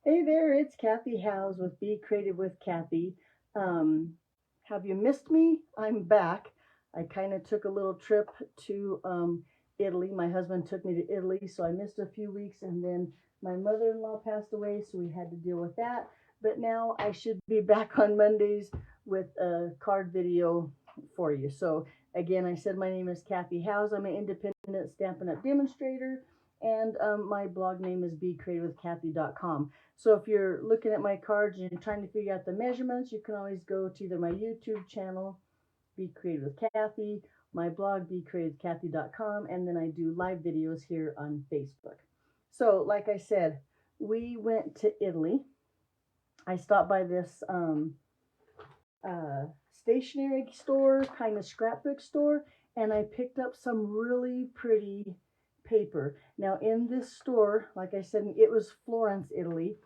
Hey there, it's Kathy Howes with Be Creative with Kathy. Um, have you missed me? I'm back. I kind of took a little trip to Italy. My husband took me to Italy, so I missed a few weeks, and then my mother-in-law passed away, so we had to deal with that. But now I should be back on Mondays with a card video for you. So again, I said my name is Kathy Howes. I'm an independent Stampin' Up demonstrator, and my blog name is becreativewithkathy.com. So if you're looking at my cards and you're trying to figure out the measurements, you can always go to either my YouTube channel, Be Creative with Kathy, my blog, becreativewithkathy.com, and then I do live videos here on Facebook. So like I said, we went to Italy. I stopped by this stationery store, kind of scrapbook store, and I picked up some really pretty paper. Now in this store, like I said, it was Florence, Italy.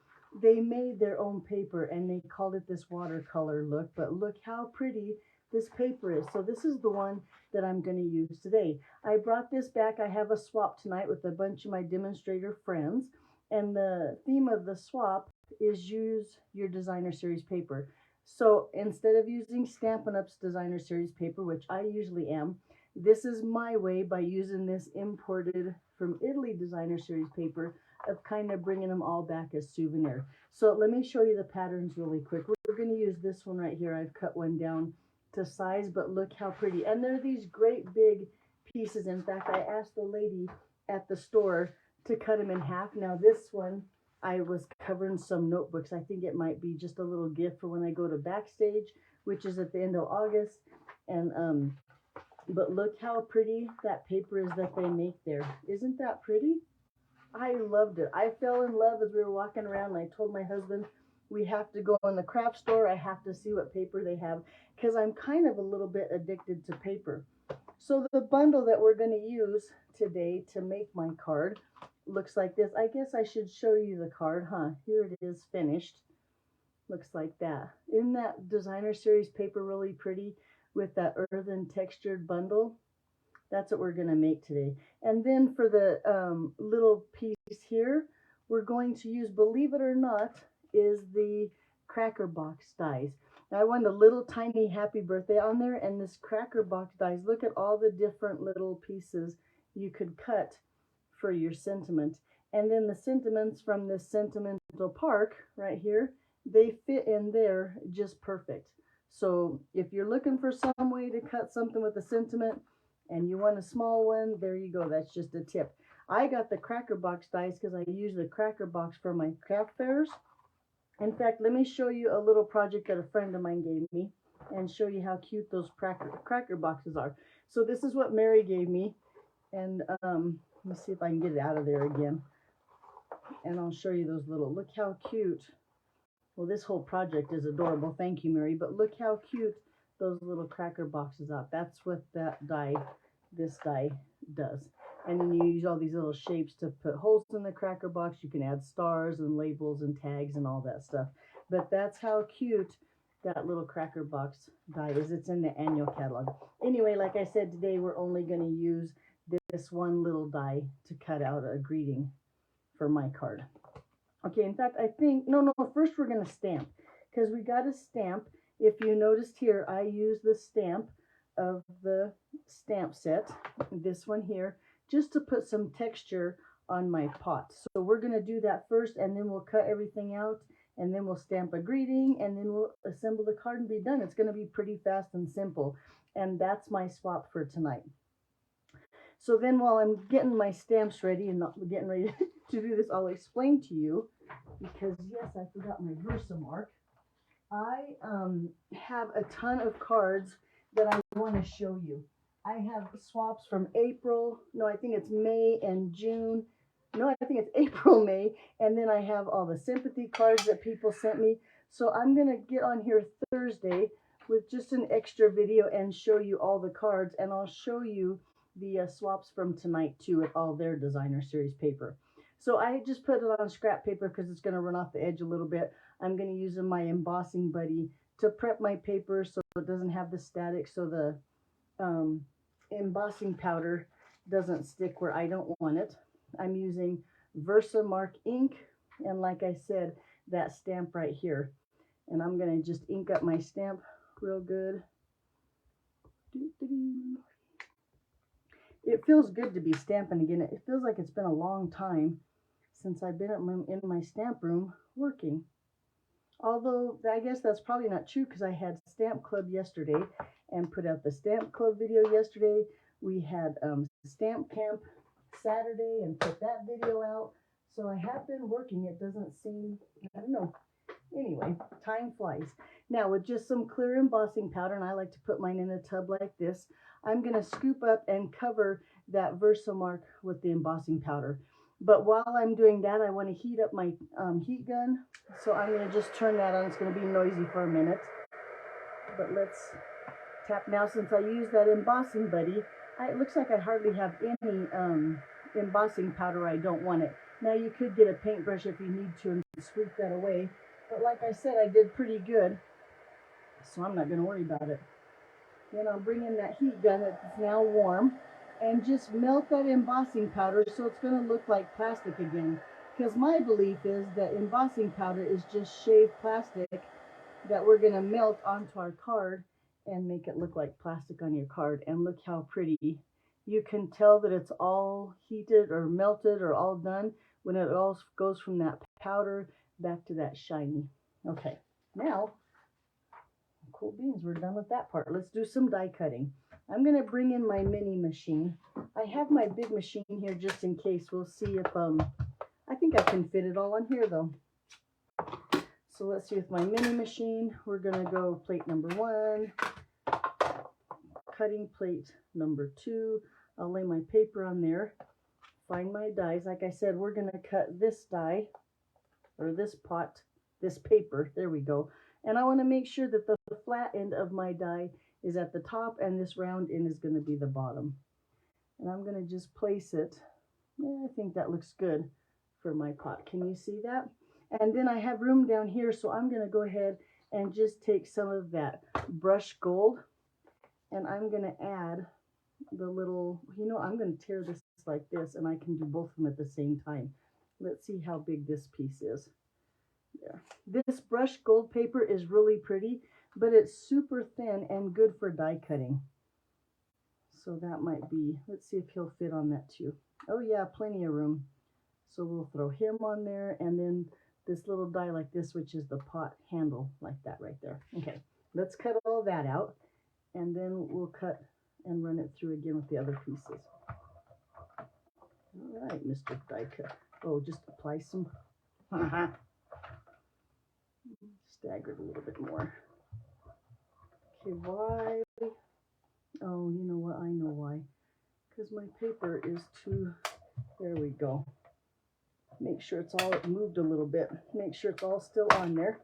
They made their own paper and they called it this watercolor look, but look how pretty this paper is. So this is the one that I'm going to use today. I brought this back. I have a swap tonight with a bunch of my demonstrator friends, and the theme of the swap is use your designer series paper. So instead of using Stampin' Up's designer series paper, which I usually am, this is my way by using this imported from Italy designer series paper of kind of bringing them all back as souvenir. So let me show you the patterns really quick. We're going to use this one right here. I've cut one down to size, but look how pretty. And they're these great big pieces. In fact, I asked the lady at the store to cut them in half. Now this one, I was covering some notebooks. I think it might be just a little gift for when I go to backstage, which is at the end of August. And but look how pretty that paper is that they make there. Isn't that pretty? I loved it. I fell in love as we were walking around, and I told my husband, we have to go in the craft store. I have to see what paper they have because I'm kind of a little bit addicted to paper. So the bundle that we're going to use today to make my card looks like this. I guess I should show you the card, huh? Here it is finished. Looks like that. Isn't that designer series paper really pretty with that earthen textured bundle? That's what we're going to make today. And then for the little piece here, we're going to use, believe it or not, is the cracker box dies. Now I want a little tiny happy birthday on there, and this cracker box dies. Look at all the different little pieces you could cut for your sentiment. And then the sentiments from this sentimental park right here, they fit in there just perfect. So if you're looking for some way to cut something with a sentiment, and you want a small one, there you go. That's just a tip. I got the cracker box dies because I use the cracker box for my craft fairs. In fact, let me show you a little project that a friend of mine gave me and show you how cute those cracker boxes are. So this is what Mary gave me, and let me see if I can get it out of there again. And I'll show you those little, look how cute. Well, this whole project is adorable. Thank you, Mary. But look how cute those little cracker boxes are. That's what this die does. And then you use all these little shapes to put holes in the cracker box. You can add stars and labels and tags and all that stuff. But that's how cute that little cracker box die is. It's in the annual catalog. Anyway, like I said, today we're only going to use this one little die to cut out a greeting for my card. Okay, in fact, I think, no, first we're going to stamp, because we got a stamp. If you noticed here, I use the stamp of the stamp set, this one here, just to put some texture on my pot. So we're going to do that first, and then we'll cut everything out, and then we'll stamp a greeting, and then we'll assemble the card and be done. It's going to be pretty fast and simple, and that's my swap for tonight. So then while I'm getting my stamps ready and getting ready to do this, I'll explain to you, because yes, I forgot my Versamark. I have a ton of cards that I want to show you. I have swaps from April, no, I think it's May and June. No, I think it's April, May, and then I have all the sympathy cards that people sent me. So I'm going to get on here Thursday with just an extra video and show you all the cards, and I'll show you the swaps from tonight too with all their designer series paper. So I just put it on scrap paper because it's going to run off the edge a little bit. I'm going to use my embossing buddy to prep my paper so it doesn't have the static, so the embossing powder doesn't stick where I don't want it. I'm using Versamark ink, And like I said, that stamp right here. And I'm going to just ink up my stamp real good. It feels good to be stamping again. It feels like it's been a long time since I've been in my stamp room working. Although I guess that's probably not true because I had Stamp Club yesterday and put out the Stamp Club video yesterday. We had Stamp Camp Saturday and put that video out. So I have been working. It doesn't seem, I don't know. Anyway, time flies. Now with just some clear embossing powder, and I like to put mine in a tub like this, I'm going to scoop up and cover that Versamark with the embossing powder. But while I'm doing that, I want to heat up my heat gun. So I'm going to just turn that on. It's going to be noisy for a minute. But let's tap now. Since I used that embossing buddy, it looks like I hardly have any embossing powder. I don't want it. Now you could get a paintbrush if you need to and sweep that away. But like I said, I did pretty good. So I'm not going to worry about it. Then I'll bring in that heat gun that's now warm and just melt that embossing powder so it's going to look like plastic again. Because my belief is that embossing powder is just shaved plastic that we're going to melt onto our card and make it look like plastic on your card. And look how pretty. You can tell that it's all heated or melted or all done when it all goes from that powder back to that shiny. Okay, now, cool beans, we're done with that part. Let's do some die cutting. I'm going to bring in my mini machine. I have my big machine here just in case. We'll see if, I think I can fit it all on here though. So let's see with my mini machine. We're going to go plate number 1, cutting plate number 2. I'll lay my paper on there, find my dies. Like I said, we're going to cut this die, or this pot, this paper. There we go. And I want to make sure that the flat end of my die is at the top and this round end is going to be the bottom. And I'm going to just place it. Yeah, I think that looks good for my pot. Can you see that? And then I have room down here, so I'm going to go ahead and just take some of that brushed gold and I'm going to add the little, I'm going to tear this like this and I can do both of them at the same time. Let's see how big this piece is. There. This brushed gold paper is really pretty, but it's super thin and good for die cutting. So that might be, let's see if he'll fit on that too. Oh yeah, plenty of room. So we'll throw him on there and then this little die like this, which is the pot handle like that right there. Okay, let's cut all that out and then we'll cut and run it through again with the other pieces. All right, Mr. Die Cut. Oh, just apply some. Staggered a little bit more. Okay, why? Oh, you know what? I know why. Because my paper is too, there we go. Make sure it's all moved a little bit. Make sure it's all still on there.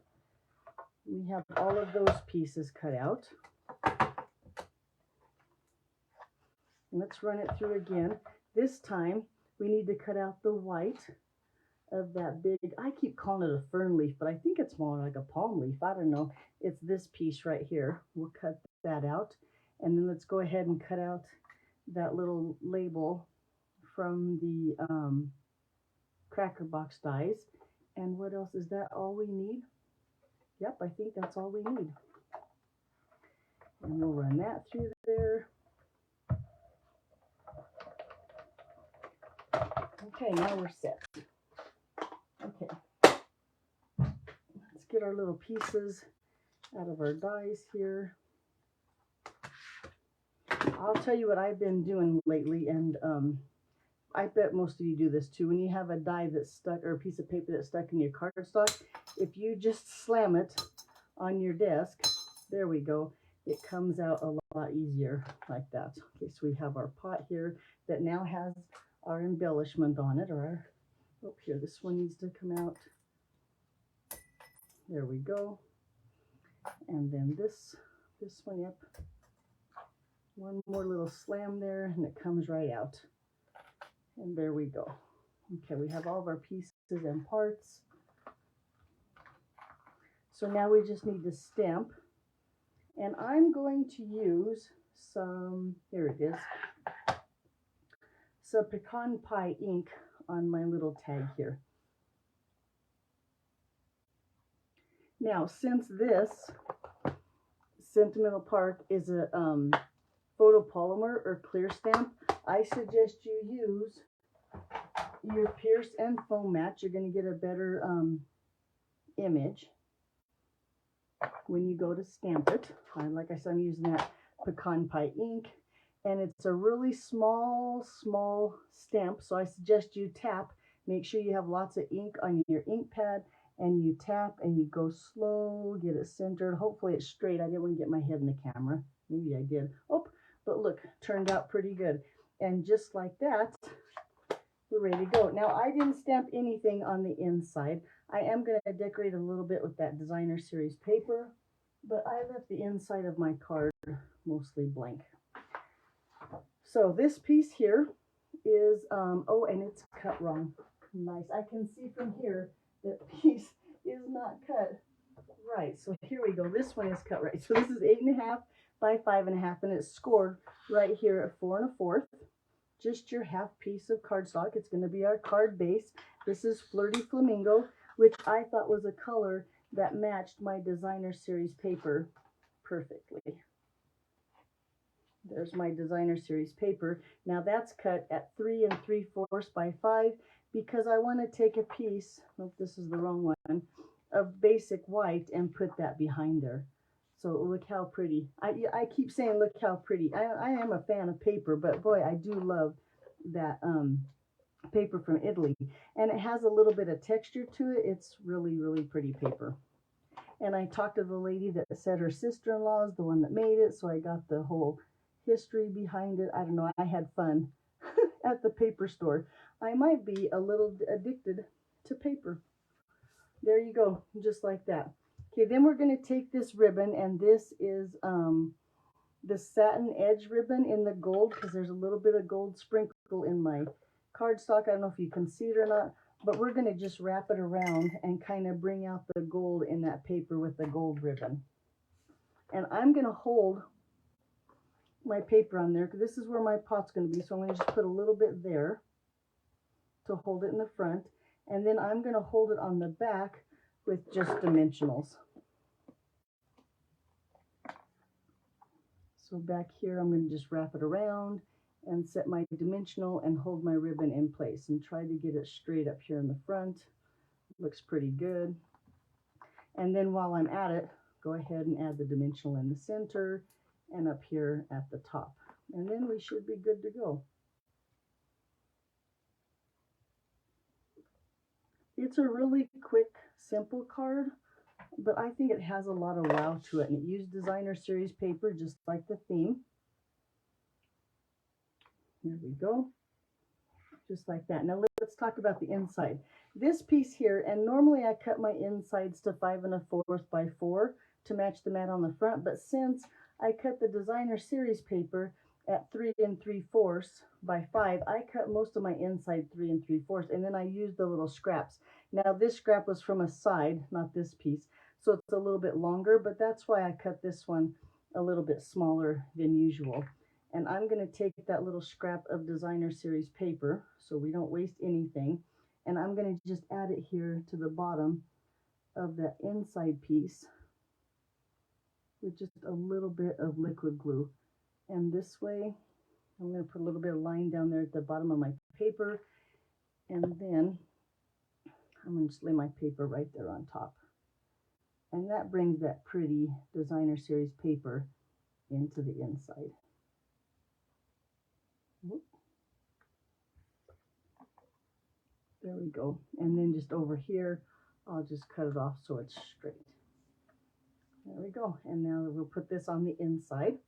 We have all of those pieces cut out. Let's run it through again. This time we need to cut out the white of that big, I keep calling it a fern leaf, but I think it's more like a palm leaf. I don't know. It's this piece right here. We'll cut that out. And then let's go ahead and cut out that little label from the cracker box dies. And what else? Is that all we need? Yep, I think that's all we need. And we'll run that through there. Okay, now we're set. Okay, let's get our little pieces out of our dies here. I'll tell you what I've been doing lately, and I bet most of you do this too. When you have a die that's stuck, or a piece of paper that's stuck in your cardstock, if you just slam it on your desk, there we go, it comes out a lot easier like that. Okay, so we have our pot here that now has our embellishment on it, or our, oh, here, this one needs to come out. There we go. And then this one, yep. One more little slam there, and it comes right out. And there we go. Okay, we have all of our pieces and parts. So now we just need to stamp. And I'm going to use some, here it is, some pecan pie ink on my little tag here. Now, since this Sentimental Park is a photopolymer or clear stamp, I suggest you use your pierce and foam match. You're going to get a better image when you go to stamp it. Like I said, I'm using that pecan pie ink, and it's a really small stamp, so I suggest you tap. Make sure you have lots of ink on your ink pad, and you tap and you go slow, get it centered. Hopefully it's straight. I didn't want to get my head in the camera. Maybe I did. Oh, but look, turned out pretty good. And just like that, we're ready to go. Now, I didn't stamp anything on the inside. I am going to decorate a little bit with that designer series paper, but I left the inside of my card mostly blank. So this piece here is, oh, and it's cut wrong. Nice. I can see from here that piece is not cut right. So here we go. This one is cut right. So this is 8.5 by 5.5, and it's scored right here at 4 1/4. Just your half piece of cardstock. It's going to be our card base. This is Flirty Flamingo, which I thought was a color that matched my designer series paper perfectly. There's my designer series paper. Now that's cut at 3 3/4 by 5 because I want to take a piece, oh, this is the wrong one, of basic white and put that behind there. So look how pretty. I keep saying look how pretty. I am a fan of paper, but boy, I do love that paper from Italy. And it has a little bit of texture to it. It's really pretty paper. And I talked to the lady that said her sister-in-law is the one that made it, so I got the whole history behind it. I don't know. I had fun at the paper store. I might be a little addicted to paper. There you go, just like that. Okay, then we're going to take this ribbon, and this is the satin edge ribbon in the gold, because there's a little bit of gold sprinkle in my cardstock. I don't know if you can see it or not, but we're going to just wrap it around and kind of bring out the gold in that paper with the gold ribbon. And I'm going to hold my paper on there, because this is where my pot's going to be, so I'm going to just put a little bit there to hold it in the front, and then I'm going to hold it on the back with just dimensionals. So back here, I'm going to just wrap it around and set my dimensional and hold my ribbon in place and try to get it straight up here in the front. Looks pretty good. And then while I'm at it, go ahead and add the dimensional in the center and up here at the top. And then we should be good to go. It's a really quick, simple card, but I think it has a lot of wow to it. And it used designer series paper, just like the theme. There we go. Just like that. Now let's talk about the inside. This piece here, and normally I cut my insides to 5 1/4 by 4 to match the mat on the front, but since I cut the designer series paper at 3 3/4 by 5, I cut most of my inside 3 3/4, and then I used the little scraps. Now this scrap was from a side, not this piece, so it's a little bit longer, but that's why I cut this one a little bit smaller than usual. And I'm going to take that little scrap of designer series paper so we don't waste anything, and I'm going to just add it here to the bottom of that inside piece with just a little bit of liquid glue. And this way, I'm going to put a little bit of line down there at the bottom of my paper, and then I'm going to just lay my paper right there on top. And that brings that pretty designer series paper into the inside. There we go. And then just over here, I'll just cut it off so it's straight. There we go. And now we'll put this on the inside.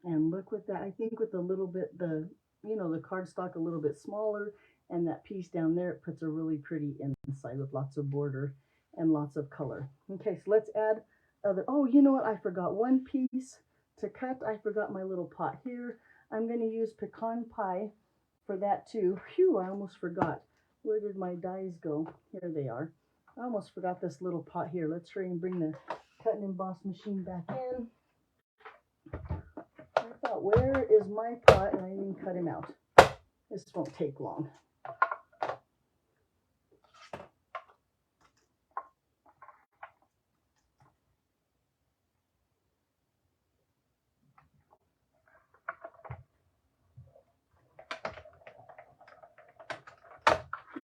And look with that, I think with a little bit, the cardstock a little bit smaller, and that piece down there, it puts a really pretty inside with lots of border and lots of color. Okay, so let's add other, oh, you know what, I forgot one piece to cut. I forgot my little pot here. I'm going to use pecan pie for that too. Phew, I almost forgot. Where did my dies go? Here they are. I almost forgot this little pot here. Let's hurry and bring the cut and emboss machine back in. I thought, where is my pot? And I didn't cut him out. This won't take long.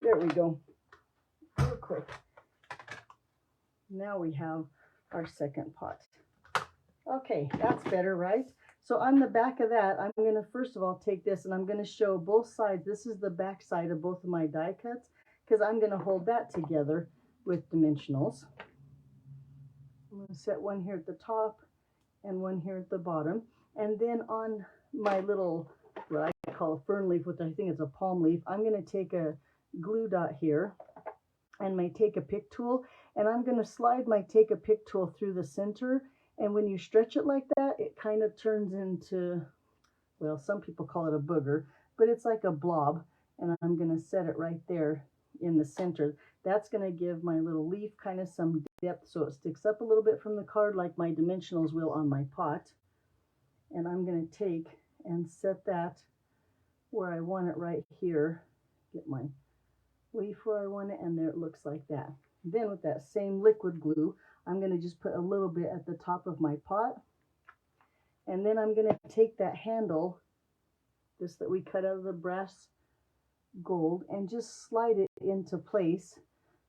There we go. Real quick. Now we have our second pot. Okay, that's better, right? So on the back of that, I'm going to first of all take this and I'm going to show both sides. This is the back side of both of my die cuts because I'm going to hold that together with dimensionals. I'm going to set one here at the top and one here at the bottom. And then on my little, what I call a fern leaf, which I think is a palm leaf, I'm going to take a glue dot here and my take a pick tool, and I'm going to slide my take a pick tool through the center. And when you stretch it like that, it kind of turns into, well, some people call it a booger, but it's like a blob. And I'm going to set it right there in the center. That's going to give my little leaf kind of some depth so it sticks up a little bit from the card like my dimensionals will on my pot. And I'm going to take and set that where I want it right here. Get my leaf where I want it, and there it looks like that. Then with that same liquid glue, I'm going to just put a little bit at the top of my pot. And then I'm going to take that handle, this that we cut out of the brass gold, and just slide it into place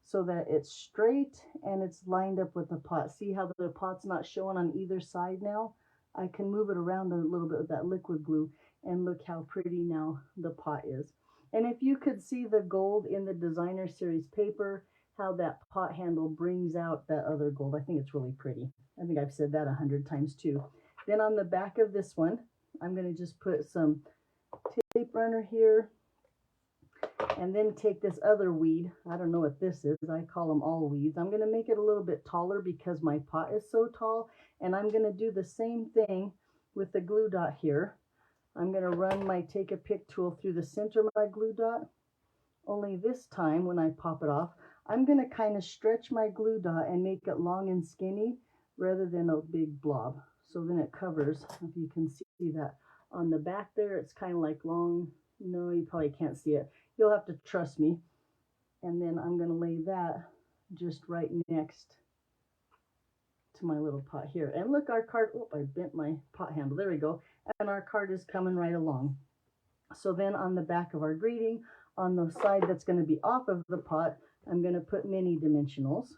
so that it's straight and it's lined up with the pot. See how the pot's not showing on either side now? I can move it around a little bit with that liquid glue, and look how pretty now the pot is. And if you could see the gold in the designer series paper, how that pot handle brings out that other gold. I think it's really pretty. I think I've said that 100 times too. Then on the back of this one, I'm going to just put some tape runner here, and then take this other weed. I don't know what this is. I call them all weeds. I'm going to make it a little bit taller because my pot is so tall, and I'm going to do the same thing with the glue dot here. I'm going to run my take a pick tool through the center of my glue dot. Only this time when I pop it off, I'm going to kind of stretch my glue dot and make it long and skinny rather than a big blob. So then it covers, if you can see that on the back there, it's kind of like long. No, you probably can't see it. You'll have to trust me. And then I'm going to lay that just right next to my little pot here. And look, our card, oh, I bent my pot handle. There we go. And our card is coming right along. So then on the back of our greeting, on the side that's going to be off of the pot, I'm going to put mini dimensionals.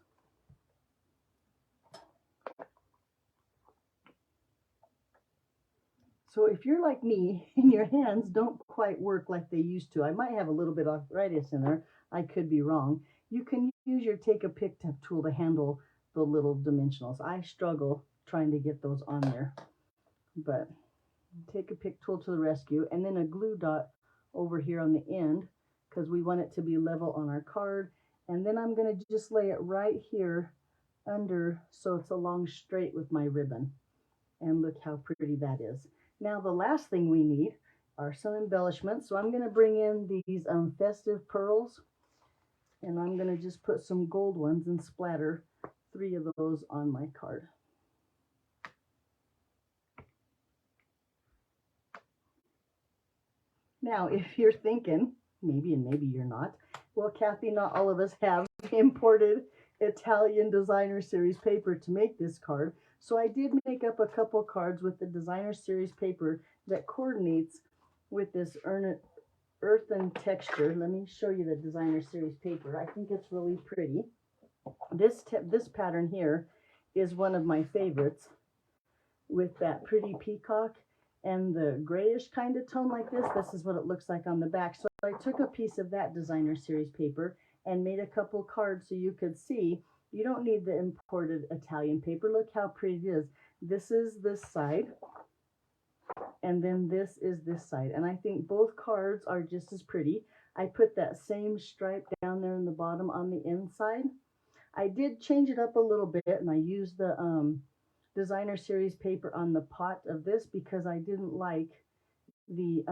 So if you're like me and your hands don't quite work like they used to, I might have a little bit of arthritis in there. I could be wrong. You can use your take a pick tool to handle the little dimensionals. I struggle trying to get those on there, but take a pick tool to the rescue, and then a glue dot over here on the end because we want it to be level on our card. And then I'm going to just lay it right here under so it's along straight with my ribbon. And look how pretty that is. Now the last thing we need are some embellishments. So I'm going to bring in these festive pearls, and I'm going to just put some gold ones and splatter 3 of those on my card. Now, if you're thinking, maybe and maybe you're not, well, Kathy, not all of us have imported Italian designer series paper to make this card. So I did make up a couple cards with the designer series paper that coordinates with this Earthen Texture. Let me show you the designer series paper. I think it's really pretty. This pattern here is one of my favorites, with that pretty peacock and the grayish kind of tone like this. This is what it looks like on the back. So I took a piece of that designer series paper and made a couple cards so you could see. You don't need the imported Italian paper. Look how pretty it is. This is this side, and then this is this side. And I think both cards are just as pretty. I put that same stripe down there in the bottom on the inside. I did change it up a little bit, and I used the designer series paper on the pot of this because I didn't like the,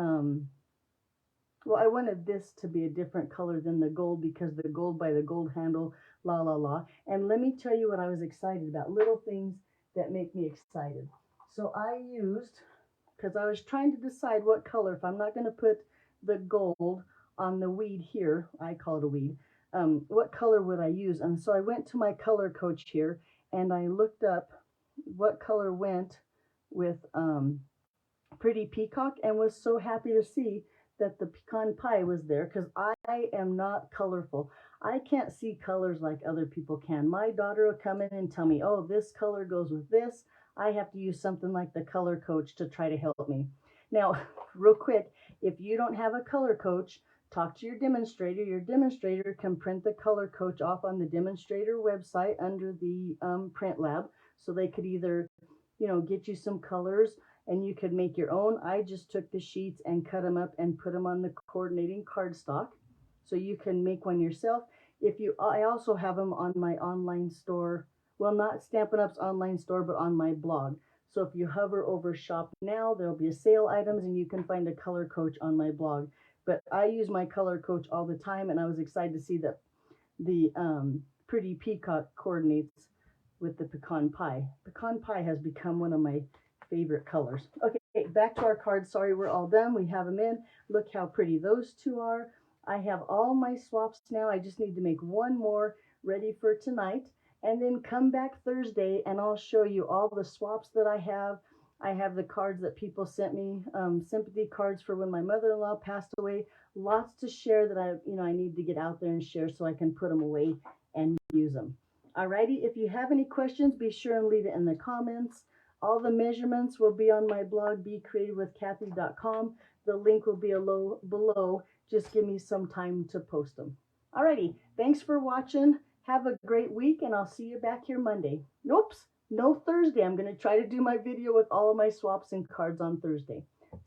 well, I wanted this to be a different color than the gold because the gold by the gold handle, la la la. And let me tell you what I was excited about, little things that make me excited. So I used because I was trying to decide what color. If I'm not going to put the gold on the weed here, I call it a weed, what color would I use? And so I went to my color coach here and I looked up what color went with Pretty Peacock, and was so happy to see that the pecan pie was there, because I am not colorful. I can't see colors like other people can. My daughter will come in and tell me, oh, this color goes with this. I have to use something like the color coach to try to help me. Now, real quick, if you don't have a color coach, talk to your demonstrator. Your demonstrator can print the color coach off on the demonstrator website under the print lab. So they could either, get you some colors and you could make your own. I just took the sheets and cut them up and put them on the coordinating cardstock. So you can make one yourself. I also have them on my online store. Well, not Stampin' Up's online store, but on my blog. So if you hover over shop now, there'll be a sale items and you can find a color coach on my blog. But I use my color coach all the time, and I was excited to see that the Pretty Peacock coordinates with the pecan pie. Pecan pie has become one of my favorite colors. Okay, back to our cards. Sorry, we're all done. We have them in. Look how pretty those two are. I have all my swaps now. I just need to make one more ready for tonight, and then come back Thursday and I'll show you all the swaps that I have. I have the cards that people sent me, sympathy cards for when my mother-in-law passed away. Lots to share that I need to get out there and share so I can put them away and use them. Alrighty, if you have any questions, be sure and leave it in the comments. All the measurements will be on my blog, becreativewithkathy.com. The link will be below. Just give me some time to post them. Alrighty, thanks for watching. Have a great week, and I'll see you back here Monday. Oops, no Thursday. I'm going to try to do my video with all of my swaps and cards on Thursday.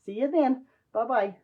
See you then. Bye-bye.